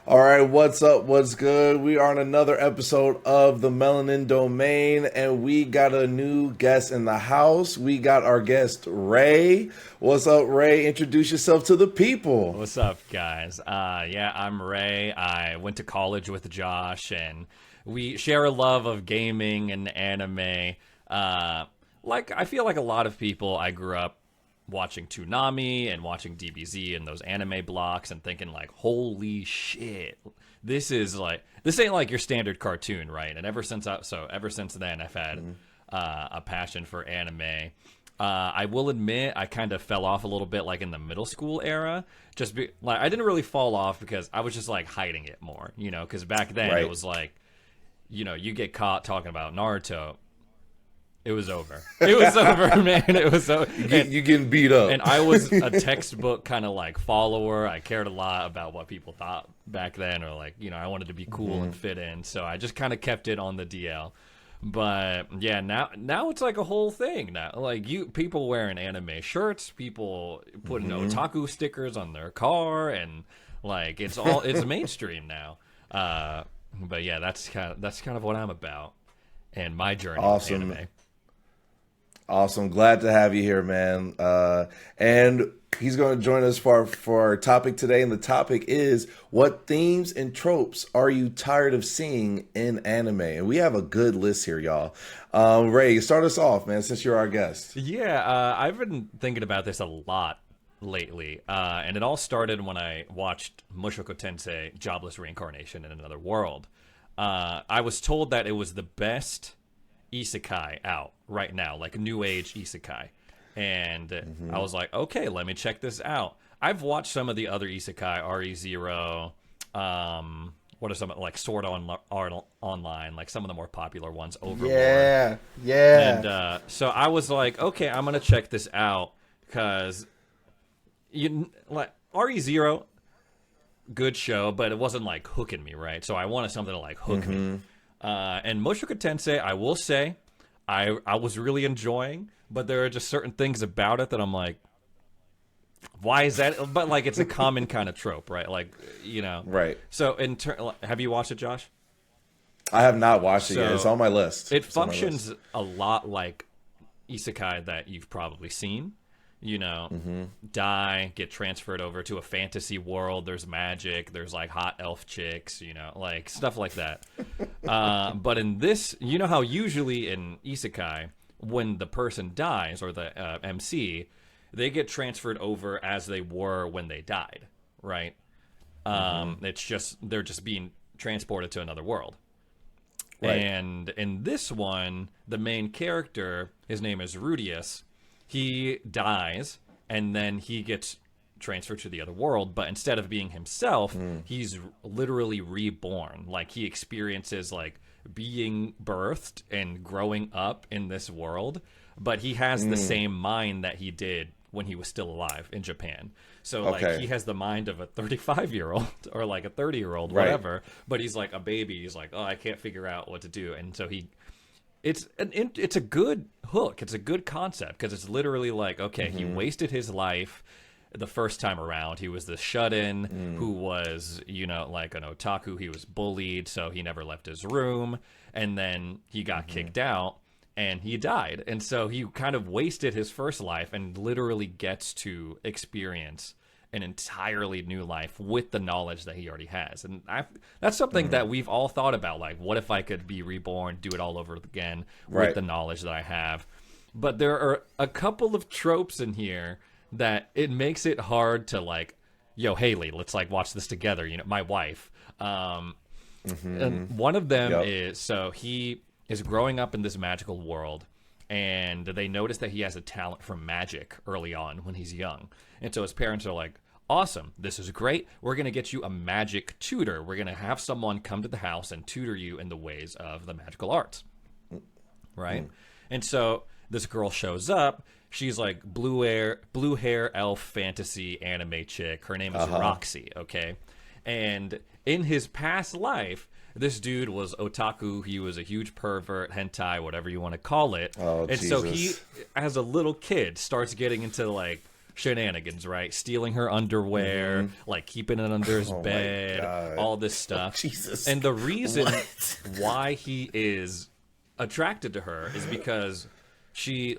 All right, what's up? What's good? We are on another episode of the Melanin Domain, and we got a new guest in the house. We got our guest, Ray. What's up, Ray? Introduce yourself to the people. What's up, guys? Yeah, I'm Ray. I went to college with Josh, and we share a love of gaming and anime. I feel like a lot of people, I grew up watching Toonami and watching DBZ and those anime blocks and thinking like, holy shit, this ain't like your standard cartoon, right? And ever since then, I've had a passion for anime. I will admit I kind of fell off a little bit like in the middle school era. I didn't really fall off because I was just like hiding it more, because back then Right. it was like, you get caught talking about Naruto. It was over. It was over, man. It was over. You getting beat up. And I was a textbook kind of like follower. I cared a lot about what people thought back then, or like, I wanted to be cool and fit in. So I just kind of kept it on the DL. But yeah, now it's like a whole thing now. Like people wearing anime shirts, people putting otaku stickers on their car, and like it's mainstream now. But yeah, that's kind of what I'm about and my journey Awesome. with anime. Awesome. Glad to have you here, man. And he's going to join us for our topic today. And the topic is, what themes and tropes are you tired of seeing in anime? And we have a good list here, y'all. Ray, start us off, man, since you're our guest. Yeah, I've been thinking about this a lot lately, and it all started when I watched Mushoku Tensei Jobless Reincarnation in Another World. I was told that it was the best isekai out right now, like new age isekai. And I was like, okay, let me check this out. I've watched some of the other isekai, RE0, what are some, like Sword Art Online, like some of the more popular ones, Overlord. Yeah. And so I was like, okay, I'm going to check this out because like RE0, good show, but it wasn't like hooking me, right? So I wanted something to like hook me. And Mushoku Tensei, I will say, I was really enjoying, but there are just certain things about it that I'm like, why is that? But like, it's a common kind of trope, right? Like, Right. So have you watched it, Josh? I have not watched it yet. It's on my list. It It's on my functions list. a lot like isekai that you've probably seen. Die, get transferred over to a fantasy world. There's magic. There's like hot elf chicks, like stuff like that. But in this, how usually in isekai, when the person dies or the MC, they get transferred over as they were when they died, right? It's just they're just being transported to another world. Right. And in this one, the main character, his name is Rudius. He dies, and then he gets transferred to the other world, but instead of being himself, he's literally reborn. Like, he experiences, like, being birthed and growing up in this world, but he has the same mind that he did when he was still alive in Japan. So, like, he has the mind of a 35-year-old or, like, a 30-year-old, whatever, but he's, like, a baby. He's like, oh, I can't figure out what to do. And so it's a good hook. It's a good concept because it's literally like, okay, he wasted his life the first time around. He was the shut-in who was, like an otaku. He was bullied, so he never left his room. And then he got kicked out and he died. And so he kind of wasted his first life and literally gets to experience an entirely new life with the knowledge that he already has. And that's something that we've all thought about. Like, what if I could be reborn, do it all over again with the knowledge that I have? But there are a couple of tropes in here that it makes it hard to like, yo, Haley, let's like watch this together. My wife. And one of them is, so he is growing up in this magical world, and they notice that he has a talent for magic early on when he's young. And so his parents are like, awesome, this is great. We're going to get you a magic tutor. We're going to have someone come to the house and tutor you in the ways of the magical arts. Right? And so this girl shows up. She's like blue hair elf fantasy anime chick. Her name is Roxy, okay? And in his past life, this dude was otaku. He was a huge pervert, hentai, whatever you want to call it. Oh, and Jesus. so he, as a little kid, starts getting into like shenanigans, right? Stealing her underwear, like keeping it under his Oh my bed, God. all this stuff. Jesus. And the reason What? why he is attracted to her is because she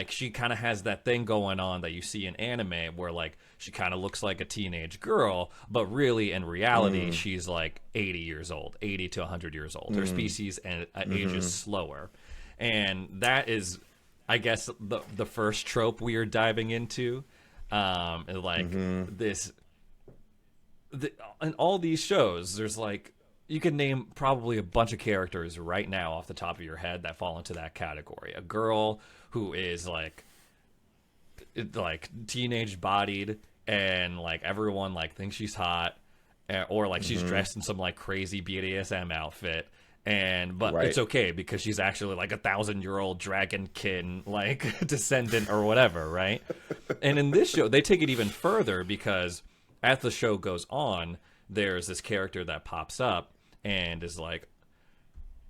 she kind of has that thing going on that you see in anime where like she kind of looks like a teenage girl, but really in reality she's like 80 years old, 80 to 100 years old. Her species and ages slower, and that is, I guess, the first trope we are diving into. This, in all these shows, there's like, you can name probably a bunch of characters right now off the top of your head that fall into that category. A girl who is like teenage bodied, and like everyone like thinks she's hot, or like she's dressed in some like crazy BDSM outfit, but it's okay because she's actually like 1,000-year-old dragonkin like descendant or whatever, right? And in this show they take it even further, because as the show goes on, there's this character that pops up and is like,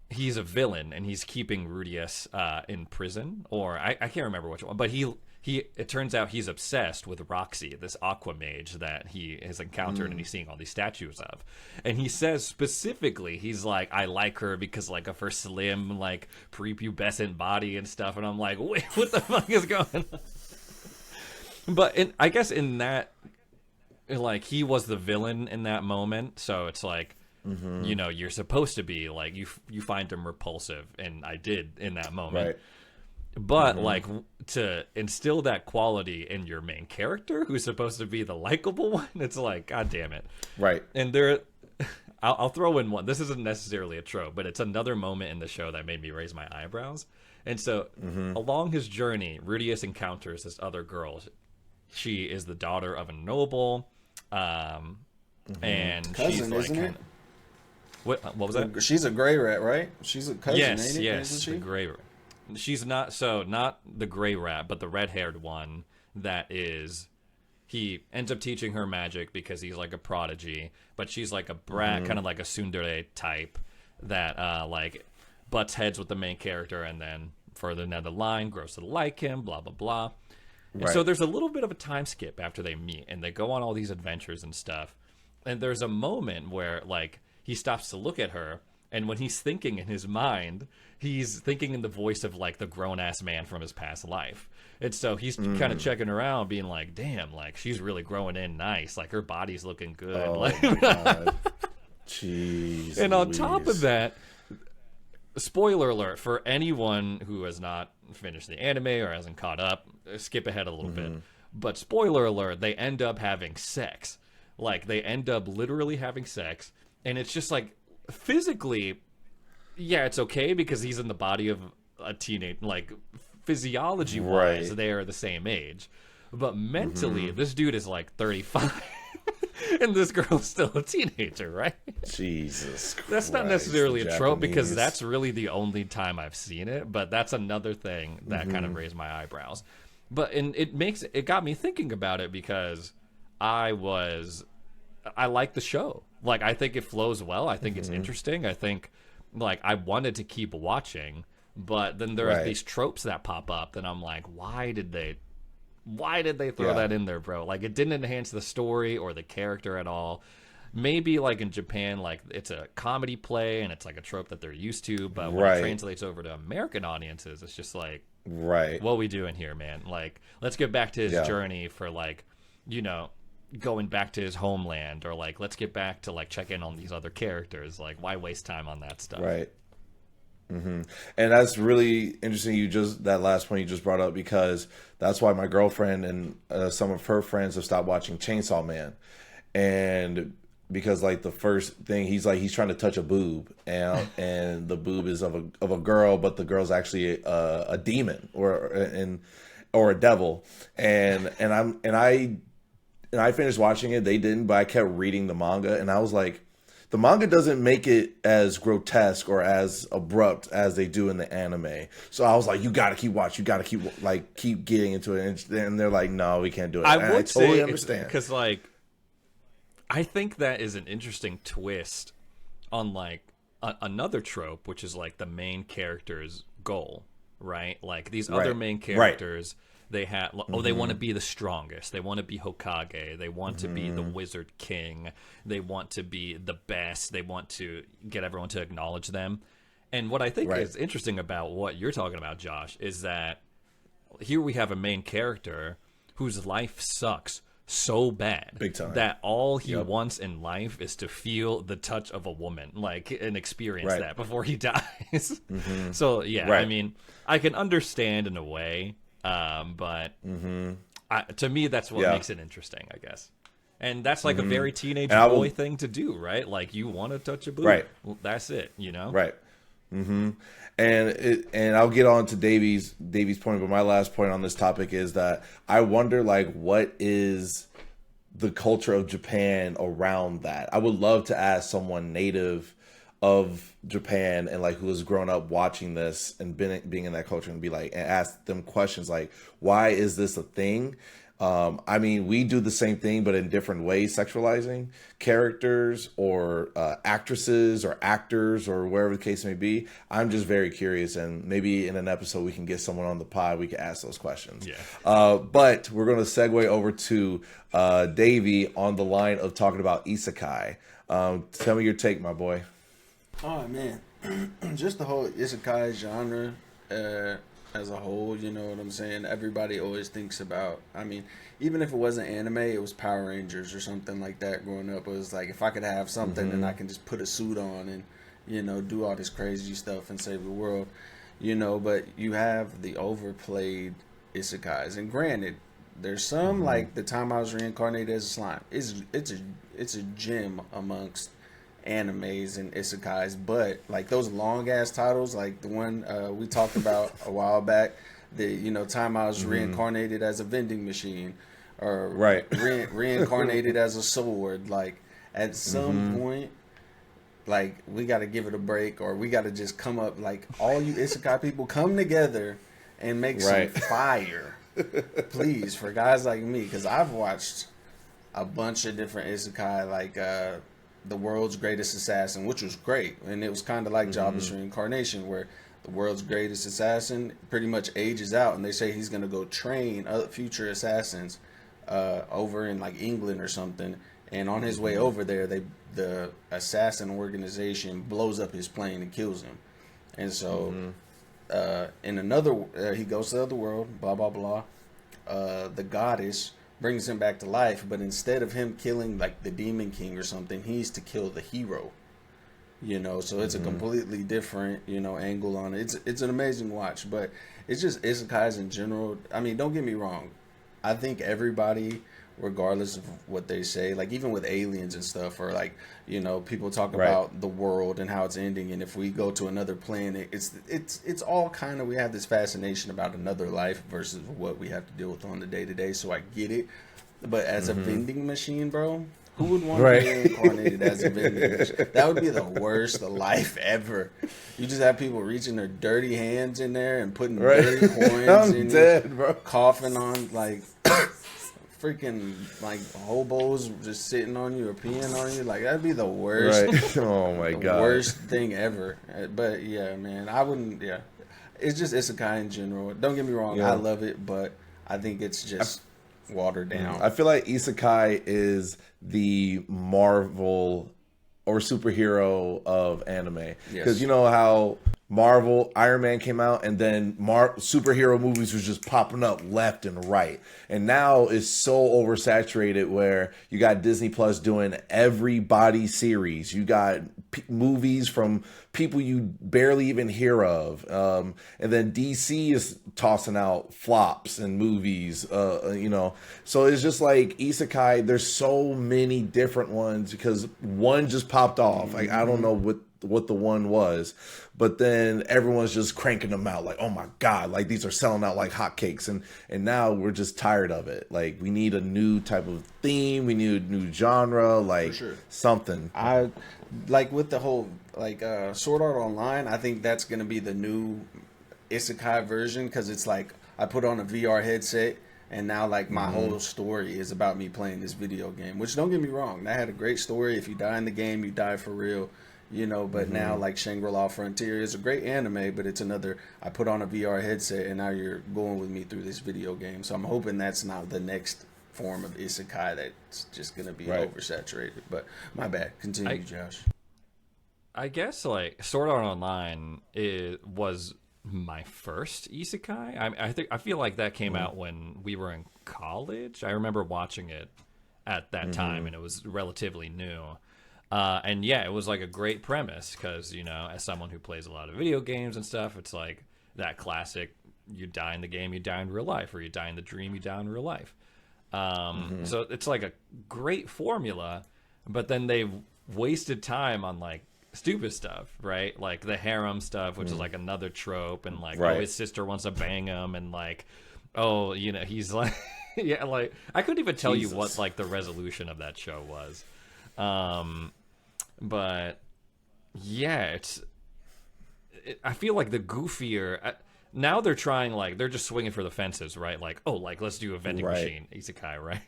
he's a villain and he's keeping Rudius in prison, or I can't remember which one, but he it turns out he's obsessed with Roxy, this aqua mage that he has encountered and he's seeing all these statues of. And he says specifically, he's like, I like her because like of her slim like prepubescent body and stuff. And I'm like, wait, what the fuck is going on? But I guess in that, like, he was the villain in that moment, so it's like, you know, you're supposed to be like, you find him repulsive, and I did in that moment. Right. But like, to instill that quality in your main character, who's supposed to be the likable one, it's like, god damn it. Right. And I'll throw in one. This isn't necessarily a trope, but it's another moment in the show that made me raise my eyebrows. And so, along his journey, Rudius encounters this other girl. She is the daughter of a noble, and Cousin, she's like, isn't it? What was that? She's a gray rat, right? She's a cousin, Yes, ain't it? yes, Isn't the she? gray rat. She's not the gray rat, but the red-haired one. That is, he ends up teaching her magic because he's like a prodigy, but she's like a brat, kind of like a tsundere type that like butts heads with the main character, and then further down the line grows to like him, blah blah blah. And so there's a little bit of a time skip after they meet, and they go on all these adventures and stuff. And there's a moment where like he stops to look at her, and when he's thinking in his mind, he's thinking in the voice of like the grown-ass man from his past life. And so he's kind of checking her out, being like, damn, like she's really growing in nice, like her body's looking good. Oh like, my God. Jeez. and on Louise. top of that, spoiler alert for anyone who has not finished the anime or hasn't caught up, skip ahead a little bit, but spoiler alert, they end up having sex. Like, they end up literally having sex, and it's just like, physically, yeah, it's okay because he's in the body of a teenage, like, physiology wise, they are the same age, but mentally, this dude is like 35. And this girl's still a teenager, right? Jesus Christ. That's not necessarily a trope, because Japanese. that's really the only time I've seen it, but that's another thing that kind of raised my eyebrows. But it got me thinking about it, because I like the show. Like, I think it flows well. I think it's interesting. I think, like, I wanted to keep watching, but then there are these tropes that pop up, and I'm like, why did they throw that in there, bro? Like, it didn't enhance the story or the character at all. Maybe like in Japan, like it's a comedy play and it's like a trope that they're used to, but when it translates over to American audiences, it's just like, what we doing here, man? Like, let's get back to his journey for, like, you know, going back to his homeland, or like, let's get back to like check in on these other characters. Like, why waste time on that stuff? Right. And that's really interesting. That last point you just brought up, because that's why my girlfriend and some of her friends have stopped watching Chainsaw Man. And because, like, the first thing he's trying to touch a boob, and the boob is of a girl, but the girl's actually a demon or a devil. And I finished watching it. They didn't, but I kept reading the manga, and I was like, the manga doesn't make it as grotesque or as abrupt as they do in the anime. So I was like, you got to keep watching. You got to keep getting into it. And they're like, no, we can't do it. I And would totally say, understand. because, like, I think that is an interesting twist on, like, another trope, which is, like, the main character's goal, right? Like, these other main characters, They have they want to be the strongest. They want to be Hokage. They want to be the Wizard King. They want to be the best. They want to get everyone to acknowledge them. And what I think Right. is interesting about what you're talking about, Josh, is that here we have a main character whose life sucks so bad Big time. that all he wants in life is to feel the touch of a woman, like, and experience Right. that before he dies. So yeah, I Right. mean, I can understand in a way, but to me, that's what Yeah. makes it interesting, I guess. And that's like a very teenage And I will- boy thing to do, right? Like, you want to touch a boob, Right. Well, that's it, you know? Right. And I'll get on to Davey's point, but my last point on this topic is that I wonder, like, what is the culture of Japan around that? I would love to ask someone native of Japan and like who has grown up watching this and being in that culture and be like, and ask them questions like, why is this a thing? I mean, we do the same thing, but in different ways, sexualizing characters or actresses or actors or wherever the case may be. I'm just very curious, and maybe in an episode we can get someone on the pod, we can ask those questions. Yeah. But we're going to segue over to Davey on the line of talking about isekai. Tell me your take, my boy. Oh man, just the whole isekai genre as a whole, you know what I'm saying? Everybody always thinks about, I mean, even if it wasn't anime, it was Power Rangers or something like that growing up. It was like, if I could have something and I can just put a suit on and, you know, do all this crazy stuff and save the world, you know, but you have the overplayed isekais. And granted, there's some, like the time I was reincarnated as a slime. It's a gem amongst animes and isekais, but like those long ass titles, like the one we talked about a while back, the, you know, time I was reincarnated as a vending machine, or Right. reincarnated as a sword. Like at some point, like we got to give it a break, or we got to just come up, like all you isekai people come together and make Right. some fire, please, for guys like me, because I've watched a bunch of different isekai, like the world's greatest assassin, which was great, and it was kind of like Jabba's reincarnation, where the world's greatest assassin pretty much ages out, and they say he's gonna go train other future assassins over in like England or something, and on his way over there, the assassin organization blows up his plane and kills him, and so in another, he goes to the other world, blah blah blah. The goddess brings him back to life, but instead of him killing like the demon king or something, he's to kill the hero, you know. So it's a completely different, you know, angle on it. It's an amazing watch, but it's just isekais in general. I mean, don't get me wrong, I think everybody, regardless of what they say, like even with aliens and stuff, or like, you know, people talk Right. about the world and how it's ending, and if we go to another planet, it's all kind of, we have this fascination about another life versus what we have to deal with on the day to day. So I get it, but as a vending machine, bro, who would want Right. to be reincarnated as a vending machine? That would be the worst life ever. You just have people reaching their dirty hands in there and putting Right. dirty coins I'm in dead, it, bro. coughing on like freaking like hobos just sitting on you or peeing on you. Like that'd be the worst, Right. Oh my the god. worst thing ever. But yeah, man, I wouldn't. Yeah, it's just isekai in general. Don't get me wrong, Yeah. I love it, but I think it's just watered down. I feel like isekai is the Marvel or superhero of anime, because Yes. you know how Marvel Iron Man came out, and then superhero movies was just popping up left and right, and now it's so oversaturated where you got Disney Plus doing every body series. You got movies from people you barely even hear of, and then DC is tossing out flops and movies, you know. So it's just like isekai, there's so many different ones because one just popped off. Like I don't know what the one was, but then everyone's just cranking them out like, oh my god, like these are selling out like hotcakes, and now we're just tired of it. Like we need a new type of theme, we need a new genre, like sure. something. I like with the whole like Sword Art Online. I think that's gonna be the new isekai version, because it's like I put on a VR headset and now like my whole story is about me playing this video game. Which, don't get me wrong, that had a great story. If you die in the game, you die for real. you know. But now, like Shangri-La Frontier is a great anime, but it's another. I put on a VR headset, and now you're going with me through this video game. So I'm hoping that's not the next form of isekai that's just gonna be oversaturated. But my bad. Continue, Josh. I guess like Sword Art Online was my first isekai. I feel like that came out when we were in college. I remember watching it at that time, and it was relatively new. And yeah, it was like a great premise because, you know, as someone who plays a lot of video games and stuff, it's like that classic: you die in the game, you die in real life, or you die in the dream, you die in real life. So it's like a great formula, but then they've wasted time on like stupid stuff, right? Like the harem stuff, which is like another trope, and like oh, his sister wants to bang him, and like oh, you know, he's like yeah, like I couldn't even tell you what like the resolution of that show was. But yeah, I feel like the goofier now they're trying, like they're just swinging for the fences, right? Like oh, like let's do a vending machine isekai, right?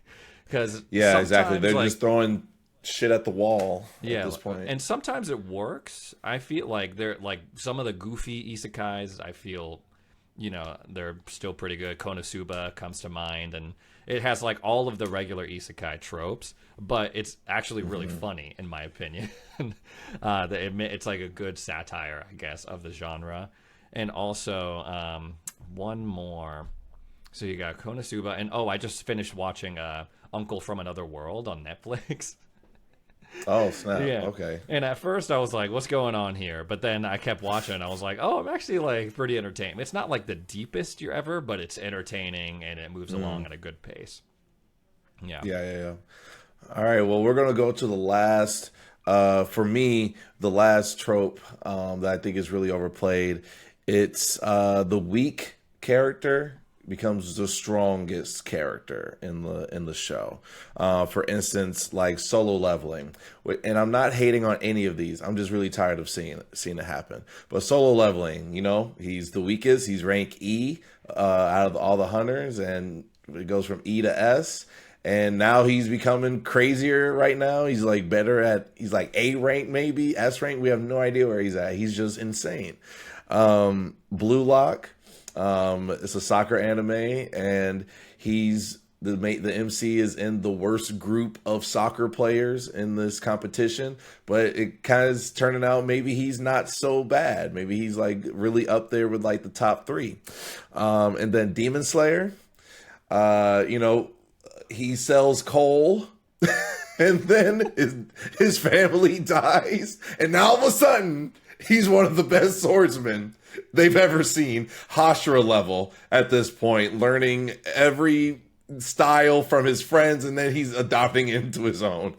Because yeah, exactly, they're like, just throwing shit at the wall at this point. And sometimes it works. I feel like they're like some of the goofy isekais, I feel, you know, they're still pretty good. Konosuba comes to mind, and it has like all of the regular isekai tropes, but it's actually really funny in my opinion. It's like a good satire, I guess, of the genre. And also one more. So you got Konosuba, and I just finished watching Uncle from Another World on Netflix. Oh, snap. Yeah. Okay. And at first I was like, what's going on here? But then I kept watching and I was like, oh, I'm actually like pretty entertained. It's not like the deepest you're ever, but it's entertaining and it moves along at a good pace. Yeah. Yeah. All right. Well, we're going to go to the last, for me, the last trope that I think is really overplayed. It's the weak character becomes the strongest character in the show. For instance, like Solo Leveling, and I'm not hating on any of these. I'm just really tired of seeing it happen. But Solo Leveling, you know, he's the weakest. He's rank E out of all the hunters, and it goes from E to S. And now he's becoming crazier right now. He's like he's like A rank, maybe S rank. We have no idea where he's at. He's just insane. Blue Lock. It's a soccer anime, and he's the MC is in the worst group of soccer players in this competition, but it kind of is turning out maybe he's not so bad. Maybe he's like really up there with like the top 3. And then Demon Slayer, you know, he sells coal. And then his family dies, and now all of a sudden he's one of the best swordsmen they've ever seen. Hashira level at this point, learning every style from his friends, and then he's adopting it into his own,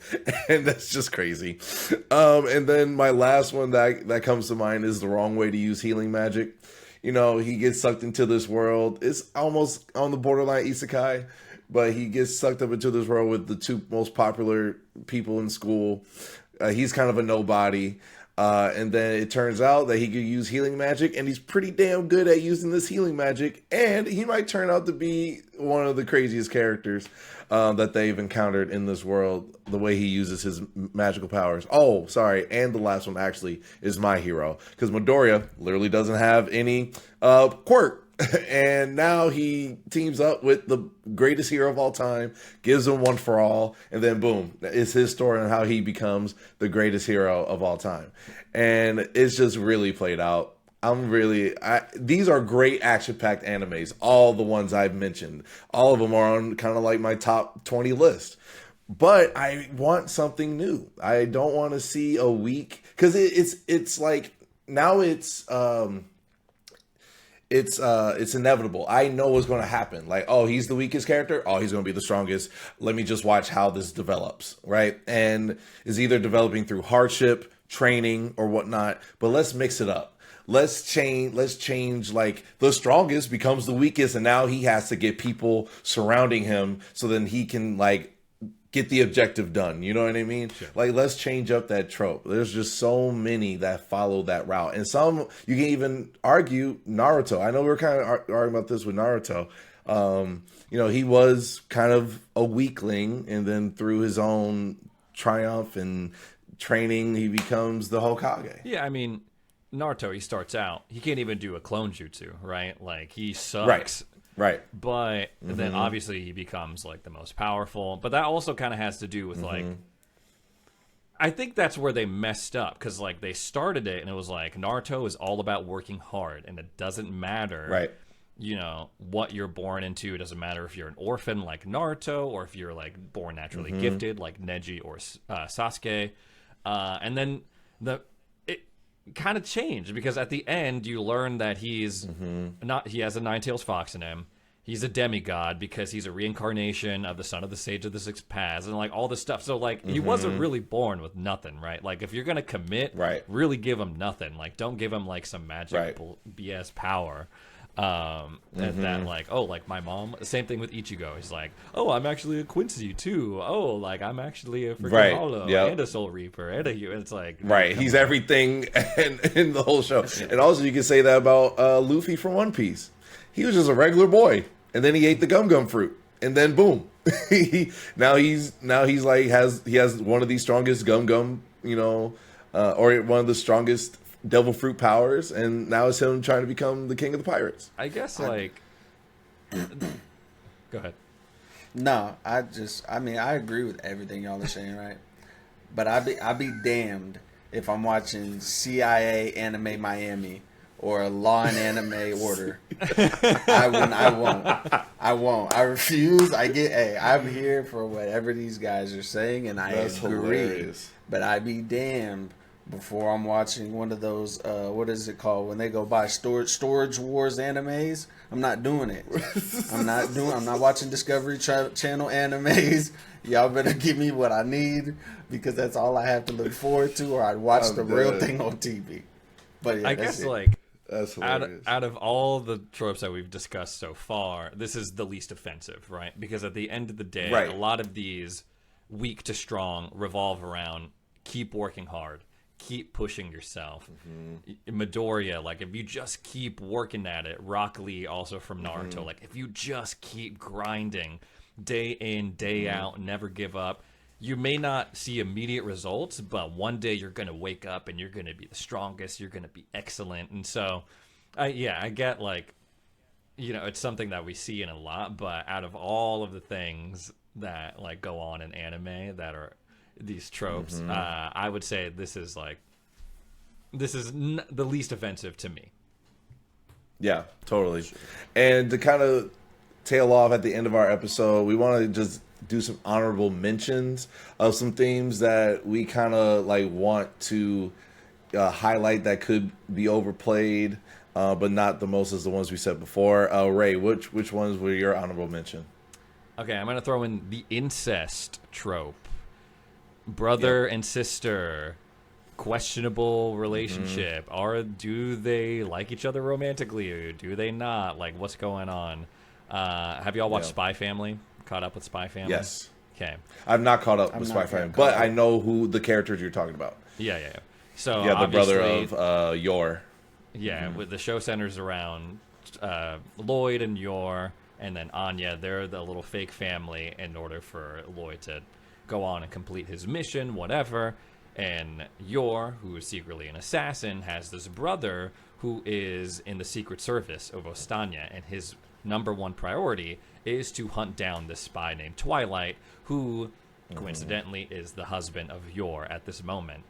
and that's just crazy. And then my last one that comes to mind is the wrong way to use healing magic. You know, he gets sucked into this world. It's almost on the borderline isekai, but he gets sucked up into this world with the 2 most popular people in school. He's kind of a nobody. And then it turns out that he could use healing magic, and he's pretty damn good at using this healing magic. And he might turn out to be one of the craziest characters that they've encountered in this world, the way he uses his magical powers. Oh, sorry. And the last one actually is my hero, because Midoriya literally doesn't have any quirk. And now he teams up with the greatest hero of all time, gives him one for all, and then boom, it's his story on how he becomes the greatest hero of all time. And it's just really played out. These are great action-packed animes, all the ones I've mentioned. All of them are on kind of like my top 20 list. But I want something new. I don't want to see a week, because it's like now it's inevitable. I know what's going to happen. Like, oh, he's the weakest character. Oh, he's going to be the strongest. Let me just watch how this develops, right? And is either developing through hardship, training, or whatnot. But let's mix it up. Let's change. Like, the strongest becomes the weakest, and now he has to get people surrounding him so then he can like get the objective done. You know what I mean? Sure. Like, let's change up that trope. There's just so many that follow that route. And some, you can even argue Naruto. I know we were kind of arguing about this with Naruto. You know, he was kind of a weakling, and then through his own triumph and training, he becomes the Hokage. Yeah, I mean, Naruto, he starts out, he can't even do a clone jutsu, right? Like, he Right. sucks. Right. But then obviously he becomes like the most powerful. But that also kind of has to do with like, I think that's where they messed up, because like they started it and it was like Naruto is all about working hard, and it doesn't matter, Right. you know, what you're born into. It doesn't matter if you're an orphan like Naruto, or if you're like born naturally gifted like Neji or Sasuke. And then it kind of changed, because at the end you learn that he's not, he has a Nine-Tails Fox in him. He's a demigod because he's a reincarnation of the son of the Sage of the Six Paths, and like all this stuff. So like he wasn't really born with nothing, right? Like if you're gonna commit, Right. really give him nothing. Like don't give him like some magic Right. BS power. That like, oh, like my mom. Same thing with Ichigo. He's like, oh, I'm actually a Quincy too. Oh, like I'm actually a freaking Right. Hollow Yep. and a Soul Reaper and a. And it's like, Right, he's everything in the whole show. And also, you can say that about Luffy from One Piece. He was just a regular boy, and then he ate the gum gum fruit, and then boom, now he's like he has one of the strongest gum gum, or one of the strongest devil fruit powers, and now it's him trying to become the king of the pirates. I guess like. Go ahead. No, I mean, I agree with everything y'all are saying, right? But I be damned if I'm watching CIA Anime Miami or Law and Anime Order. I won't. I refuse. I'm here for whatever these guys are saying, and I That's agree. hilarious. But I be damned before I'm watching one of those, what is it called, when they go by Storage Wars animes. I'm not doing it. I'm not watching Discovery Channel animes. Y'all better give me what I need, because that's all I have to look forward to, or I'd watch the real thing on TV. But yeah, I that's guess it. like That's hilarious. out of all the tropes that we've discussed so far, this is the least offensive, right? Because at the end of the day, Right. a lot of these weak to strong revolve around keep working hard, keep pushing yourself. Midoriya, like if you just keep working at it. Rock Lee, also from Naruto, like if you just keep grinding day in, day out, never give up. You may not see immediate results, but one day you're going to wake up and you're going to be the strongest. You're going to be excellent. And so, I get like, it's something that we see in a lot, but out of all of the things that like go on in anime that are these tropes, I would say this is the least offensive to me. Yeah, totally. And to kind of tail off at the end of our episode, we want to just do some honorable mentions of some themes that we kind of like want to highlight that could be overplayed, but not the most as the ones we said before. Ray, which ones were your honorable mention? Okay, I'm going to throw in the incest trope. Brother and sister, questionable relationship. Do they like each other romantically, or do they not? Like, what's going on? Have y'all watched Spy Family? Caught up with Spy Family? Yes. Okay. I've not caught up with Spy not Family, caught but up. I know who the characters you're talking about. Yeah. So Yeah, the brother obviously- of Yor. Yeah, with the show centers around Lloyd and Yor, and then Anya. They're the little fake family in order for Lloyd to go on and complete his mission, whatever. And Yor, who is secretly an assassin, has this brother who is in the Secret Service of Ostania, and his number one priority is to hunt down this spy named Twilight, who coincidentally is the husband of Yor at this moment.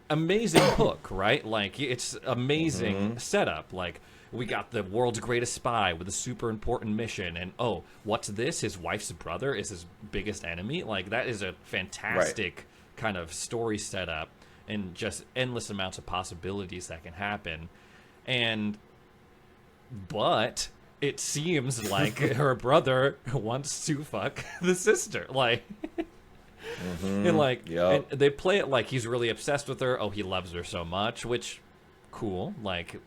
Amazing hook, right? Like, it's amazing setup. Like, we got the world's greatest spy with a super important mission, and oh, what's this? His wife's brother is his biggest enemy? Like, that is a fantastic kind of story setup, and just endless amounts of possibilities that can happen. But it seems like her brother wants to fuck the sister. Like, and like, Yep. and they play it like he's really obsessed with her. Oh, he loves her so much, which, cool. Like,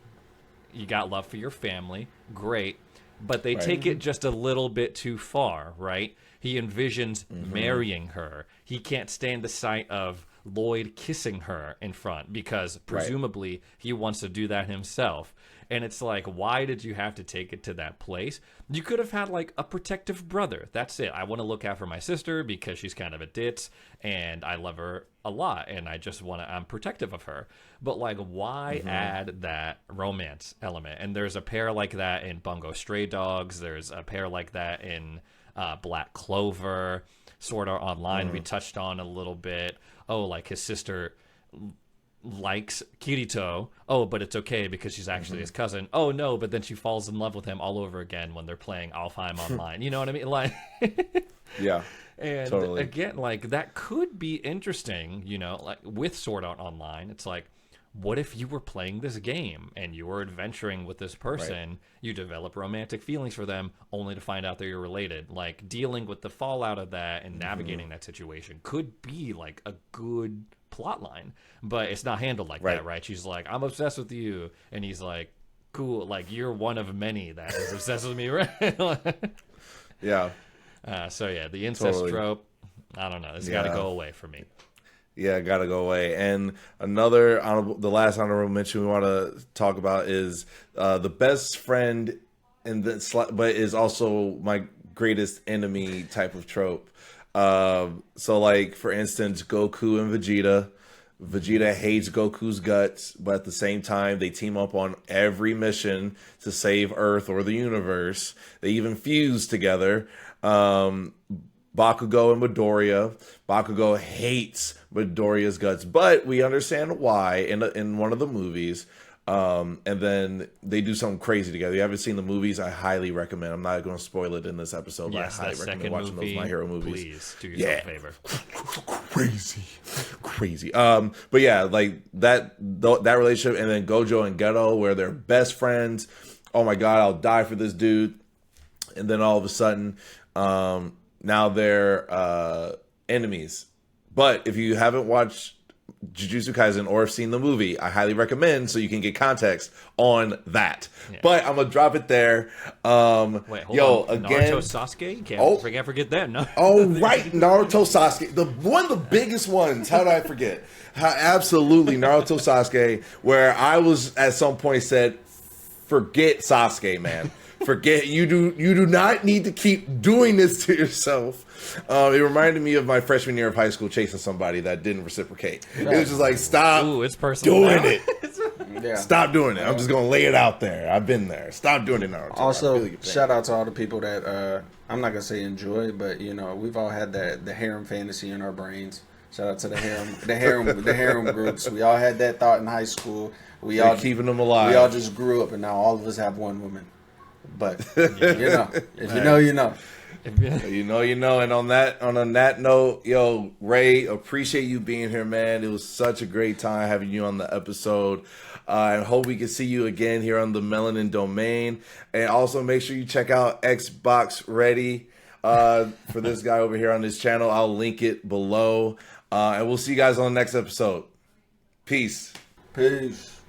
you got love for your family, great. But they take it just a little bit too far, right? He envisions marrying her. He can't stand the sight of Lloyd kissing her in front because presumably he wants to do that himself. And it's like, why did you have to take it to that place? You could have had like a protective brother. That's it. I want to look out for my sister because she's kind of a ditz and I love her a lot and I'm protective of her. But like, why add that romance element? And there's a pair like that in Bungo Stray Dogs. There's a pair like that in Black Clover. Sword Art Online we touched on a little bit. Oh, like his sister likes Kirito. Oh, but it's okay because she's actually his cousin. Oh no, but then she falls in love with him all over again when they're playing Alfheim Online. You know what I mean? Like, Yeah. and Totally. again, like that could be interesting. You know, like with Sword Art Online, it's like, what if you were playing this game and you were adventuring with this person, you develop romantic feelings for them only to find out that you're related? Like, dealing with the fallout of that and navigating that situation could be like a good plot line, but it's not handled like that, right? She's like, I'm obsessed with you, and he's like, cool, like you're one of many that is obsessed with me, right? Yeah. So yeah, the incest Totally. trope, I don't know, it's got to go away for me. Yeah, gotta go away. And the last honorable mention we want to talk about is the best friend, but is also my greatest enemy type of trope. So, like for instance, Goku and Vegeta. Vegeta hates Goku's guts, but at the same time, they team up on every mission to save Earth or the universe. They even fuse together. Bakugo and Midoriya. Bakugo hates Midoriya's guts, but we understand why in one of the movies. And then they do something crazy together. You haven't seen the movies? I highly recommend. I'm not going to spoil it in this episode, but I highly recommend watching those My Hero movies. Please do yourself a favor. Crazy. But yeah, like that relationship, and then Gojo and Geto, where they're best friends. Oh my god, I'll die for this dude. And then all of a sudden, now they're enemies. But if you haven't watched Jujutsu Kaisen or have seen the movie, I highly recommend so you can get context on that. Yeah. But I'm gonna drop it there. Wait, hold on. Again, Naruto Sasuke? Can't forget that. No. Oh right, Naruto Sasuke, one of the biggest ones. How did I forget? Absolutely, Naruto Sasuke. Where I was at some point said, forget Sasuke, man. Forget you do not need to keep doing this to yourself. It reminded me of my freshman year of high school chasing somebody that didn't reciprocate. It was just like, stop it's personal doing now. it. Yeah. Stop doing it. I'm just gonna lay it out there. I've been there. Stop doing it, Naruto. Also, shout out to all the people that I'm not gonna say enjoy, but you know, we've all had the harem fantasy in our brains. Shout out to the harem groups. We all had that thought in high school. They're all keeping them alive. We all just grew up, and now all of us have one woman. But you know, if you know, you know. You know. And on that note, yo, Ray, appreciate you being here, man. It was such a great time having you on the episode. I hope we can see you again here on the Melanin Domain. And also make sure you check out Xbox Ready for this guy over here on this channel. I'll link it below. And we'll see you guys on the next episode. Peace. Peace.